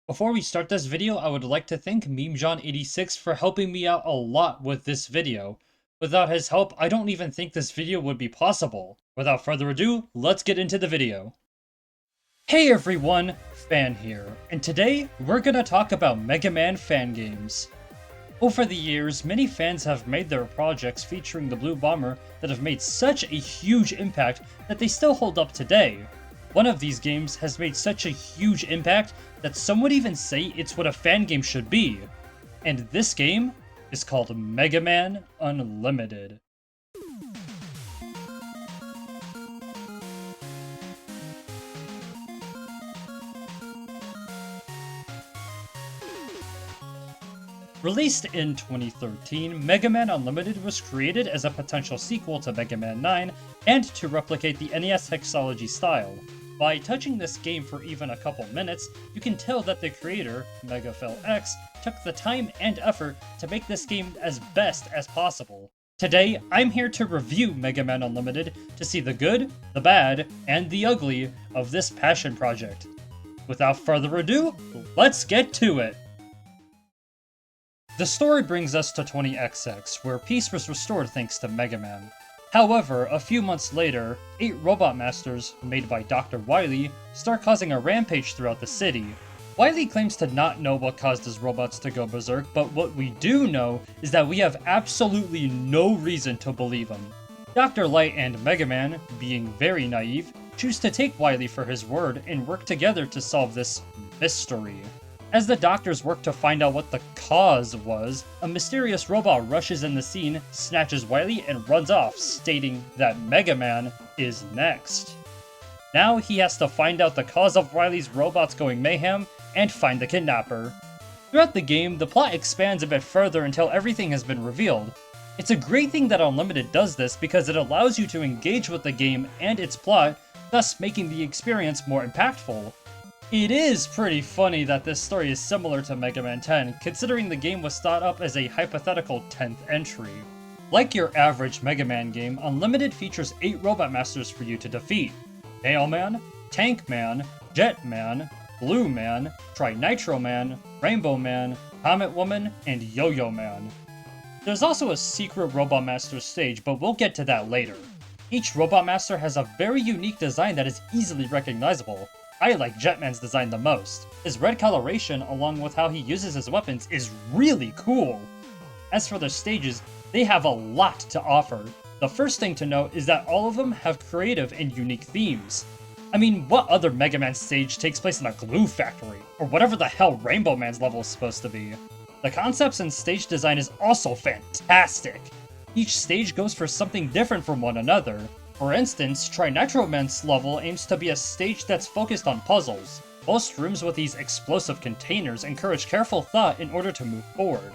Before we start this video, I would like to thank MemeJohn86 for helping me out a lot with this video. Without his help, I don't even think this video would be possible. Without further ado, let's get into the video. Hey everyone, Fan here, and today we're gonna talk about Mega Man fan games. Over the years, many fans have made their projects featuring the Blue Bomber that have made such a huge impact that they still hold up today. One of these games has made such a huge impact that some would even say it's what a fan game should be. And this game is called Mega Man Unlimited. Released in 2013, Mega Man Unlimited was created as a potential sequel to Mega Man 9 and to replicate the NES hexology style. By touching this game for even a couple minutes, you can tell that the creator, MegaFellX, took the time and effort to make this game as best as possible. Today, I'm here to review Mega Man Unlimited to see the good, the bad, and the ugly of this passion project. Without further ado, let's get to it! The story brings us to 20XX, where peace was restored thanks to Mega Man. However, a few months later, 8 Robot Masters, made by Dr. Wily, start causing a rampage throughout the city. Wily claims to not know what caused his robots to go berserk, but what we do know is that we have absolutely no reason to believe him. Dr. Light and Mega Man, being very naive, choose to take Wily for his word and work together to solve this mystery. As the doctors work to find out what the cause was, a mysterious robot rushes in the scene, snatches Wily, and runs off, stating that Mega Man is next. Now he has to find out the cause of Wily's robots going mayhem, and find the kidnapper. Throughout the game, the plot expands a bit further until everything has been revealed. It's a great thing that Unlimited does this because it allows you to engage with the game and its plot, thus making the experience more impactful. It is pretty funny that this story is similar to Mega Man 10, considering the game was thought up as a hypothetical 10th entry. Like your average Mega Man game, Unlimited features 8 Robot Masters for you to defeat: Nail Man, Tank Man, Jet Man, Blue Man, Tri-Nitro Man, Rainbow Man, Comet Woman, and Yo-Yo Man. There's also a secret Robot Master stage, but we'll get to that later. Each Robot Master has a very unique design that is easily recognizable. I like Jetman's design the most. His red coloration, along with how he uses his weapons, is really cool. As for their stages, they have a lot to offer. The first thing to note is that all of them have creative and unique themes. I mean, what other Mega Man stage takes place in a glue factory, or whatever the hell Rainbow Man's level is supposed to be? The concepts and stage design is also fantastic. Each stage goes for something different from one another. For instance, Tri-Nitro Man's level aims to be a stage that's focused on puzzles. Most rooms with these explosive containers encourage careful thought in order to move forward.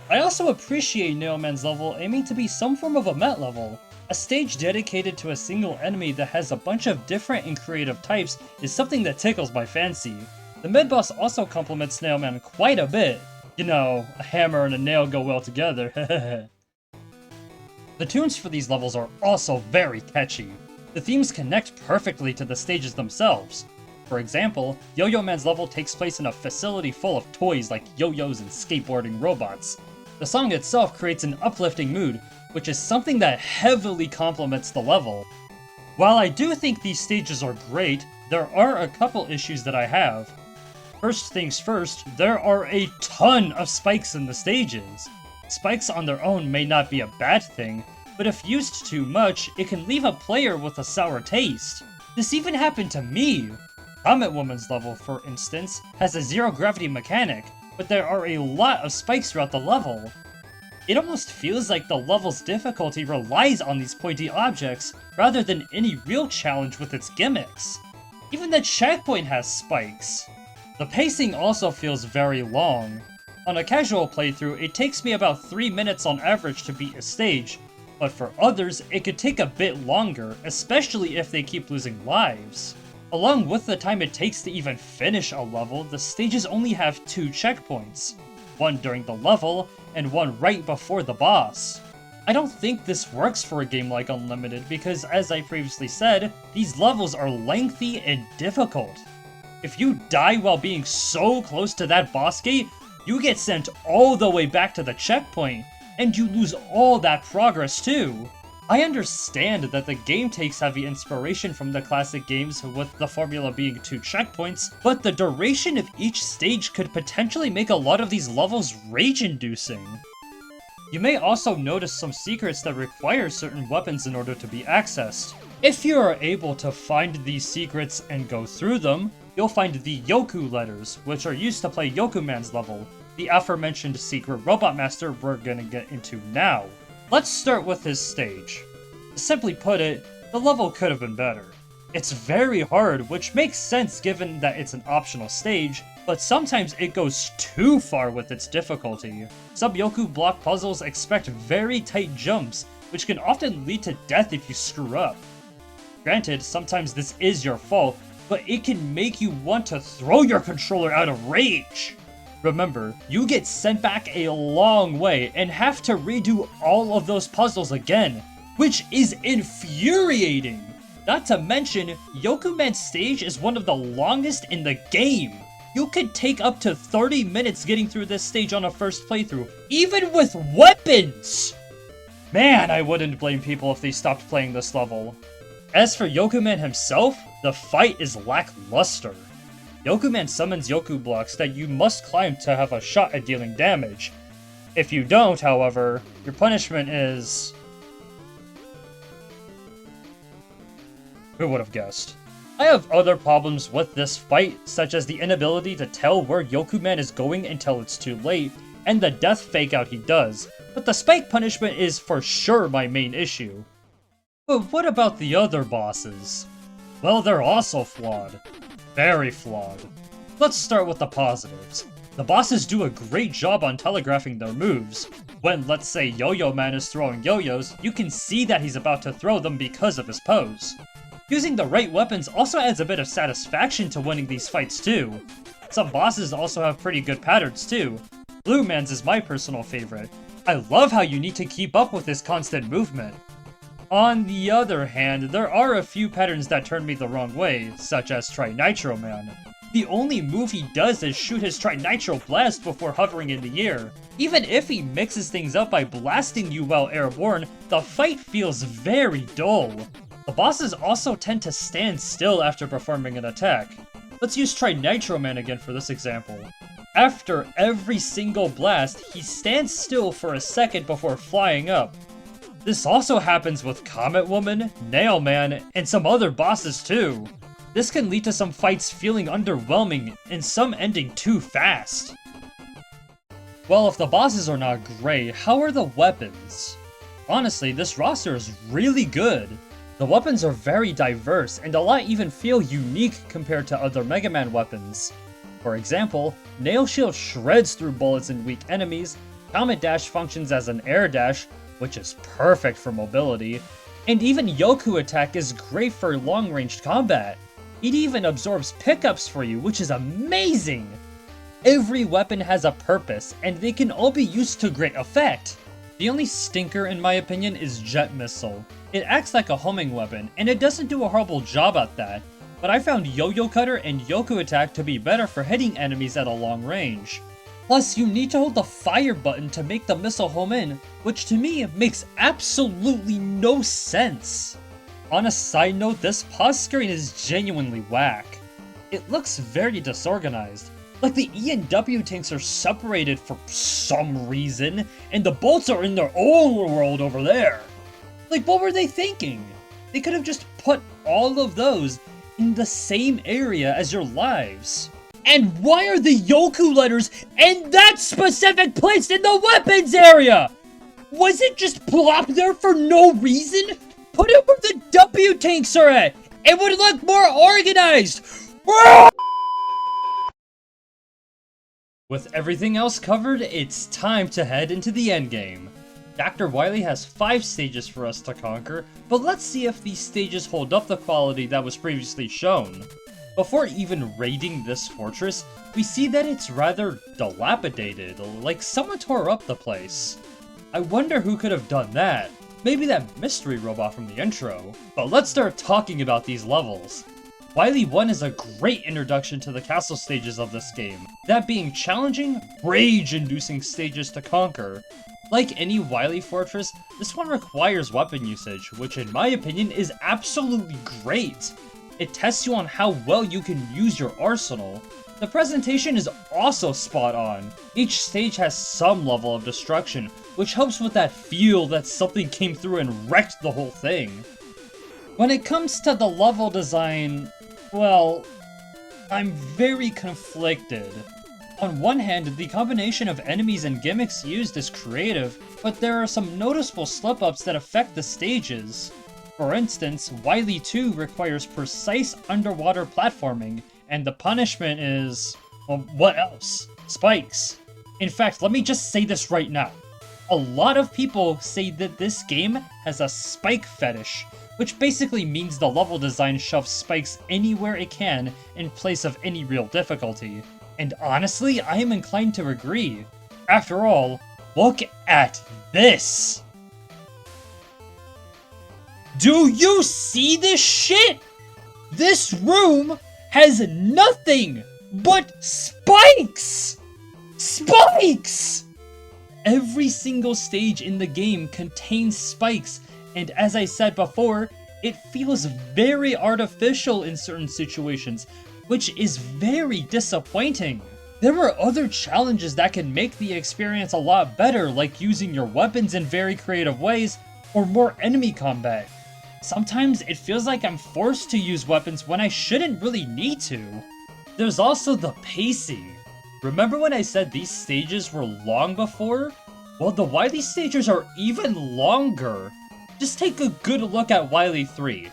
I also appreciate Nail Man's level aiming to be some form of a Met level. A stage dedicated to a single enemy that has a bunch of different and creative types is something that tickles my fancy. The mid-boss also complements Nail Man quite a bit. You know, a hammer and a nail go well together. The tunes for these levels are also very catchy. The themes connect perfectly to the stages themselves. For example, Yo-Yo Man's level takes place in a facility full of toys like yo-yos and skateboarding robots. The song itself creates an uplifting mood, which is something that heavily complements the level. While I do think these stages are great, there are a couple issues that I have. First things first, there are a ton of spikes in the stages. Spikes on their own may not be a bad thing, but if used too much, it can leave a player with a sour taste. This even happened to me! Comet Woman's level, for instance, has a zero gravity mechanic, but there are a lot of spikes throughout the level. It almost feels like the level's difficulty relies on these pointy objects, rather than any real challenge with its gimmicks. Even the checkpoint has spikes. The pacing also feels very long. On a casual playthrough, it takes me about 3 minutes on average to beat a stage, but for others, it could take a bit longer, especially if they keep losing lives. Along with the time it takes to even finish a level, the stages only have 2 checkpoints. One during the level, and one right before the boss. I don't think this works for a game like Unlimited because, as I previously said, these levels are lengthy and difficult. If you die while being so close to that boss gate, you get sent all the way back to the checkpoint, and you lose all that progress too. I understand that the game takes heavy inspiration from the classic games with the formula being 2 checkpoints, but the duration of each stage could potentially make a lot of these levels rage-inducing. You may also notice some secrets that require certain weapons in order to be accessed. If you are able to find these secrets and go through them, you'll find the Yoku letters, which are used to play Yokuman's level, the aforementioned secret robot master we're gonna get into now. Let's start with his stage. Simply put it, the level could have been better. It's very hard, which makes sense given that it's an optional stage, but sometimes it goes too far with its difficulty. Some Yoku block puzzles expect very tight jumps, which can often lead to death if you screw up. Granted, sometimes this is your fault, but it can make you want to throw your controller out of rage! Remember, you get sent back a long way and have to redo all of those puzzles again, which is infuriating! Not to mention, Yokuman's stage is one of the longest in the game! You could take up to 30 minutes getting through this stage on a first playthrough, even with weapons! Man, I wouldn't blame people if they stopped playing this level. As for Yokuman himself, the fight is lackluster. Yokuman summons Yoku blocks that you must climb to have a shot at dealing damage. If you don't, however, your punishment is... Who would have guessed? I have other problems with this fight, such as the inability to tell where Yokuman is going until it's too late, and the death fake-out he does, but the spike punishment is for sure my main issue. But what about the other bosses? Well, they're also flawed. Very flawed. Let's start with the positives. The bosses do a great job on telegraphing their moves. When, let's say, Yo-Yo Man is throwing yo-yos, you can see that he's about to throw them because of his pose. Using the right weapons also adds a bit of satisfaction to winning these fights too. Some bosses also have pretty good patterns too. Blue Man's is my personal favorite. I love how you need to keep up with his constant movement. On the other hand, there are a few patterns that turn me the wrong way, such as Tri-Nitro Man. The only move he does is shoot his Tri-Nitro Blast before hovering in the air. Even if he mixes things up by blasting you while airborne, the fight feels very dull. The bosses also tend to stand still after performing an attack. Let's use Tri-Nitro Man again for this example. After every single blast, he stands still for a second before flying up. This also happens with Comet Woman, Nail Man, and some other bosses too. This can lead to some fights feeling underwhelming, and some ending too fast. Well, if the bosses are not great, how are the weapons? Honestly, this roster is really good. The weapons are very diverse, and a lot even feel unique compared to other Mega Man weapons. For example, Nail Shield shreds through bullets and weak enemies, Comet Dash functions as an air dash, which is perfect for mobility, and even Yoku Attack is great for long-range combat. It even absorbs pickups for you, which is amazing! Every weapon has a purpose, and they can all be used to great effect. The only stinker, in my opinion, is Jet Missile. It acts like a homing weapon, and it doesn't do a horrible job at that, but I found Yo-Yo Cutter and Yoku Attack to be better for hitting enemies at a long range. Plus, you need to hold the fire button to make the missile home in, which to me makes absolutely no sense. On a side note, this pause screen is genuinely whack. It looks very disorganized. Like the E and W tanks are separated for some reason, and the bolts are in their own world over there. Like, what were they thinking? They could have just put all of those in the same area as your lives. And why are the Yoku letters in that specific place in the weapons area? Was it just plopped there for no reason? Put it where the W tanks are at! It would look more organized! With everything else covered, it's time to head into the endgame. Dr. Wily has 5 stages for us to conquer, but let's see if these stages hold up the quality that was previously shown. Before even raiding this fortress, we see that it's rather dilapidated, like someone tore up the place. I wonder who could have done that. Maybe that mystery robot from the intro. But let's start talking about these levels. Wily 1 is a great introduction to the castle stages of this game, that being challenging, rage-inducing stages to conquer. Like any Wily fortress, this one requires weapon usage, which in my opinion is absolutely great. It tests you on how well you can use your arsenal. The presentation is also spot on. Each stage has some level of destruction, which helps with that feel that something came through and wrecked the whole thing. When it comes to the level design, well, I'm very conflicted. On one hand, the combination of enemies and gimmicks used is creative, but there are some noticeable slip-ups that affect the stages. For instance, Wily 2 requires precise underwater platforming, and the punishment is, well, what else? Spikes. In fact, let me just say this right now. A lot of people say that this game has a spike fetish, which basically means the level design shoves spikes anywhere it can in place of any real difficulty. And honestly, I am inclined to agree. After all, look at this! Do you see this shit? This room has nothing but spikes! Spikes! Every single stage in the game contains spikes, and as I said before, it feels very artificial in certain situations, which is very disappointing. There are other challenges that can make the experience a lot better, like using your weapons in very creative ways, or more enemy combat. Sometimes it feels like I'm forced to use weapons when I shouldn't really need to. There's also the pacing. Remember when I said these stages were long before? Well, the Wily stages are even longer. Just take a good look at Wily 3.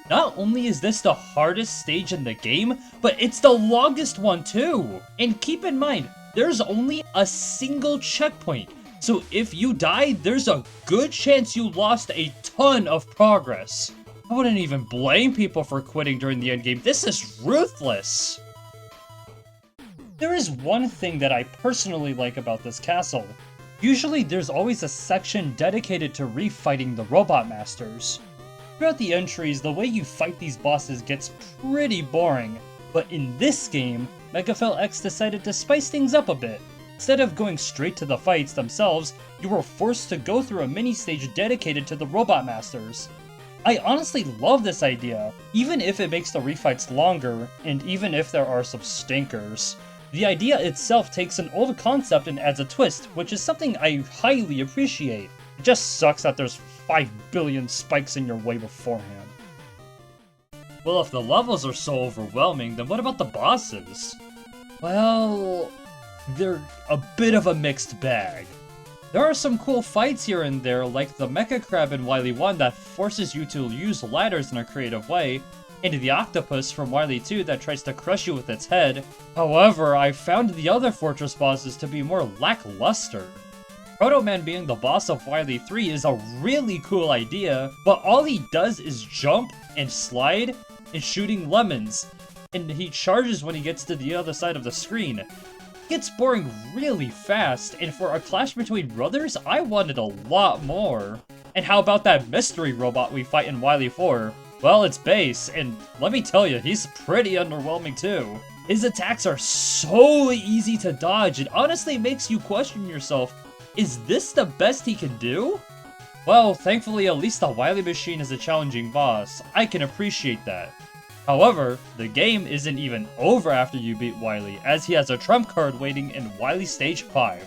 Not only is this the hardest stage in the game, but it's the longest one too! And keep in mind, there's only a single checkpoint, so if you die, there's a good chance you lost a ton of progress. I wouldn't even blame people for quitting during the endgame. This is ruthless! There is one thing that I personally like about this castle. Usually there's always a section dedicated to refighting the robot masters. Throughout the entries, the way you fight these bosses gets pretty boring, but in this game, Megafell X decided to spice things up a bit. Instead of going straight to the fights themselves, you were forced to go through a mini-stage dedicated to the robot masters. I honestly love this idea, even if it makes the refights longer, and even if there are some stinkers. The idea itself takes an old concept and adds a twist, which is something I highly appreciate. It just sucks that there's 5 billion spikes in your way beforehand. Well, if the levels are so overwhelming, then what about the bosses? Well, they're a bit of a mixed bag. There are some cool fights here and there, like the Mecha Crab in Wily 1 that forces you to use ladders in a creative way, and the octopus from Wily 2 that tries to crush you with its head. However, I found the other fortress bosses to be more lackluster. Proto Man being the boss of Wily 3 is a really cool idea, but all he does is jump and slide and shooting lemons, and he charges when he gets to the other side of the screen. It gets boring really fast, and for a clash between brothers, I wanted a lot more. And how about that mystery robot we fight in Wily 4? Well, it's base, and let me tell you, he's pretty underwhelming too. His attacks are so easy to dodge, it honestly makes you question yourself, is this the best he can do? Well, thankfully at least the Wily machine is a challenging boss. I can appreciate that. However, the game isn't even over after you beat Wily, as he has a trump card waiting in Wily Stage 5.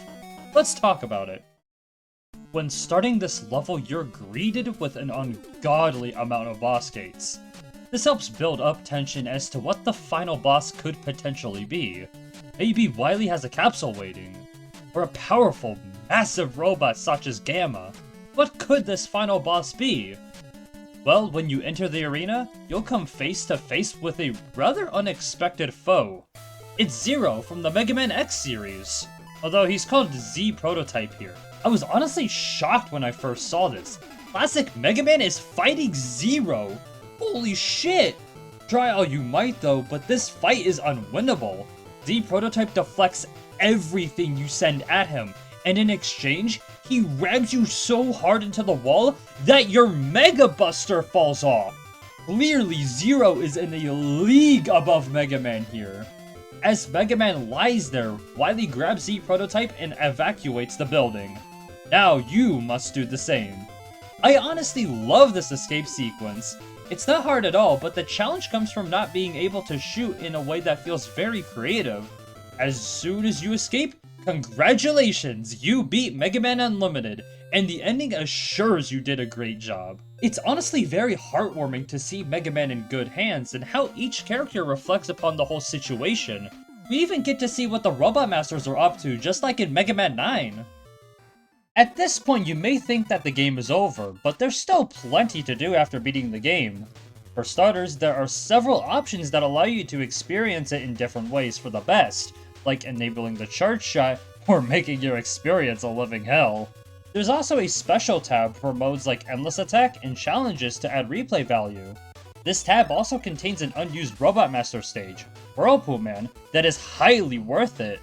Let's talk about it. When starting this level, you're greeted with an ungodly amount of boss gates. This helps build up tension as to what the final boss could potentially be. Maybe Wily has a capsule waiting, or a powerful, massive robot such as Gamma. What could this final boss be? Well, when you enter the arena, you'll come face to face with a rather unexpected foe. It's Zero from the Mega Man X series, although he's called Z Prototype here. I was honestly shocked when I first saw this. Classic Mega Man is fighting Zero! Holy shit! Try all you might though, but this fight is unwinnable. Z Prototype deflects everything you send at him, and in exchange, he rams you so hard into the wall that your Mega Buster falls off! Clearly, Zero is in a league above Mega Man here. As Mega Man lies there, Wily grabs the prototype and evacuates the building. Now you must do the same. I honestly love this escape sequence. It's not hard at all, but the challenge comes from not being able to shoot in a way that feels very creative. As soon as you escape, congratulations, you beat Mega Man Unlimited, and the ending assures you did a great job. It's honestly very heartwarming to see Mega Man in good hands and how each character reflects upon the whole situation. We even get to see what the Robot Masters are up to, just like in Mega Man 9. At this point, you may think that the game is over, but there's still plenty to do after beating the game. For starters, there are several options that allow you to experience it in different ways for the best, like enabling the charge shot or making your experience a living hell. There's also a special tab for modes like Endless Attack and challenges to add replay value. This tab also contains an unused Robot Master stage, Whirlpool Man, that is highly worth it.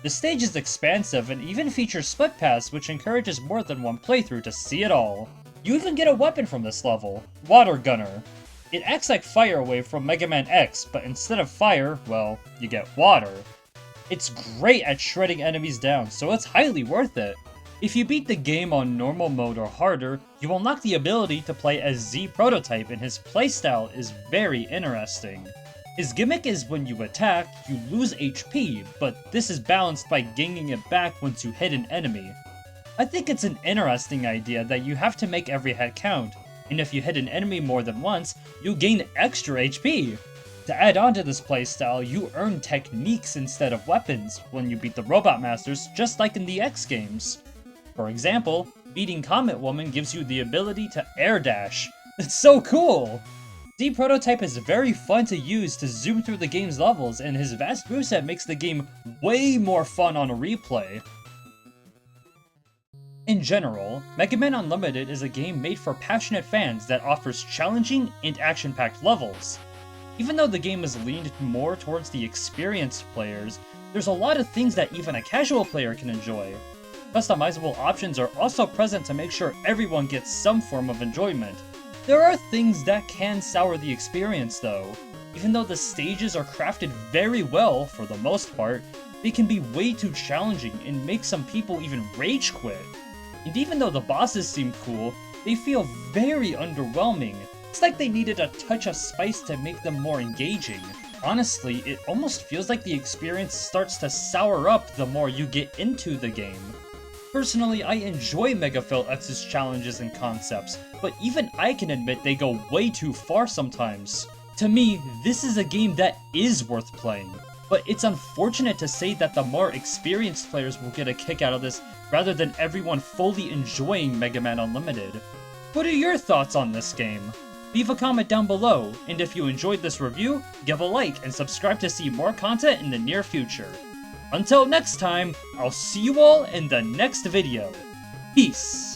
The stage is expansive and even features split paths, which encourages more than one playthrough to see it all. You even get a weapon from this level, Water Gunner. It acts like Fire Wave from Mega Man X, but instead of fire, well, you get water. It's great at shredding enemies down, so it's highly worth it. If you beat the game on normal mode or harder, you unlock the ability to play as Z Prototype, and his playstyle is very interesting. His gimmick is when you attack, you lose HP, but this is balanced by gaining it back once you hit an enemy. I think it's an interesting idea that you have to make every hit count, and if you hit an enemy more than once, you gain extra HP. To add on to this playstyle, you earn techniques instead of weapons when you beat the Robot Masters, just like in the X games. For example, beating Comet Woman gives you the ability to air dash. It's so cool! Z Prototype is very fun to use to zoom through the game's levels, and his vast moveset makes the game way more fun on a replay. In general, Mega Man Unlimited is a game made for passionate fans that offers challenging and action-packed levels. Even though the game is leaned more towards the experienced players, there's a lot of things that even a casual player can enjoy. Customizable options are also present to make sure everyone gets some form of enjoyment. There are things that can sour the experience though. Even though the stages are crafted very well for the most part, they can be way too challenging and make some people even rage quit. And even though the bosses seem cool, they feel very underwhelming. It's like they needed a touch of spice to make them more engaging. Honestly, it almost feels like the experience starts to sour up the more you get into the game. Personally, I enjoy Megaphil X's challenges and concepts, but even I can admit they go way too far sometimes. To me, this is a game that is worth playing, but it's unfortunate to say that the more experienced players will get a kick out of this rather than everyone fully enjoying Mega Man Unlimited. What are your thoughts on this game? Leave a comment down below, and if you enjoyed this review, give a like and subscribe to see more content in the near future. Until next time, I'll see you all in the next video. Peace!